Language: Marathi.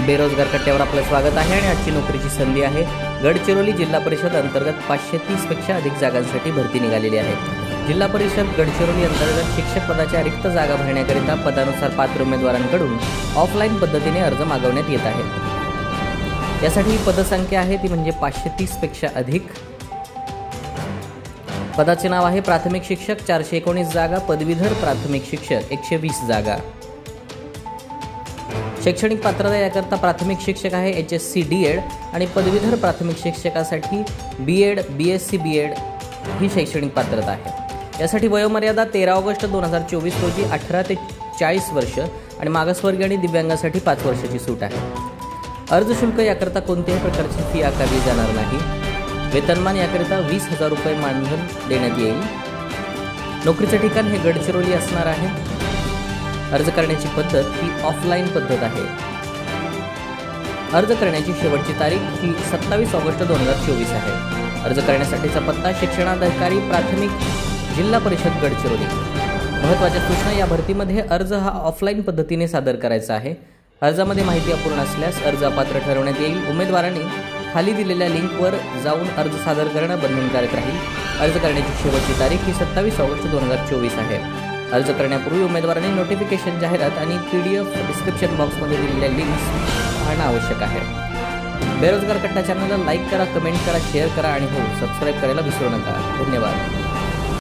बेरोजगार कट्ट्यावर आपलं स्वागत आहे आणि आजची नोकरीची संधी आहे। गडचिरोली जिल्हा परिषद अंतर्गत 530 पेक्षा अधिक जागांसाठी भरती निघालेली आहे। जिल्हा परिषद गडचिरोली अंतर्गत शिक्षक पदाच्या रिक्त जागा भरण्याकरिता पदानुसार पात्र उमेदवारांकडून ऑफलाईन पद्धतीने अर्ज मागवण्यात येत आहेत। यासाठी पदसंख्या आहे ती म्हणजे 530 पेक्षा अधिक। पदाचे नाव आहे प्राथमिक शिक्षक 419 जागा, पदवीधर प्राथमिक शिक्षक 120 जागा। शैक्षणिक पात्रता याकरता प्राथमिक शिक्षक आहे HSC D.Ed आणि पदवीधर प्राथमिक शिक्षकासाठी B.Ed BSc B.Ed ही शैक्षणिक पात्रता आहे। यासाठी वयोमर्यादा 13 ऑगस्ट 2024 रोजी 18 ते 40 वर्ष आणि मागासवर्गीय आणि दिव्यांगासाठी 5 वर्षाची सूट आहे। अर्ज शुल्क याकरता कोणत्याही प्रकारची फी आकारली जाणार नाही। वेतनमान याकरिता 20,000 रुपये मानधन देण्यात येईल। नोकरीचे ठिकाण हे गडचिरोली असणार आहे। अर्ज करण्याची पद्धत ही ऑफलाईन पद्धत आहे। अर्ज करण्याची शेवटची तारीख ही 27 ऑगस्ट 2024 आहे। अर्ज करण्यासाठीचा पत्ता शिक्षणाधिकारी प्राथमिक जिल्हा परिषद गडचिरोली। महत्त्वाच्या सूचना, या भरतीमध्ये अर्ज हा ऑफलाईन पद्धतीने सादर करायचा आहे। अर्जामध्ये माहिती अपूर्ण असल्यास अर्ज अपात्र ठरवण्यात येईल। उमेदवारांनी खाली दिलेल्या लिंकवर जाऊन अर्ज सादर करणं बंधनकारक राहील। अर्ज करण्याची शेवटची तारीख ही 27 ऑगस्ट 2024 आहे। अर्ज करण्यापूर्वी उमेदवारांनी नोटिफिकेशन जाहिरात आणि PDF डिस्क्रिप्शन बॉक्समध्ये दिलेल्या लिंक्स पाहणं आवश्यक आहे। बेरोजगार कट्टा चॅनलला लाईक करा, कमेंट करा, शेअर करा आणि सबस्क्राईब करायला विसरू नका। धन्यवाद।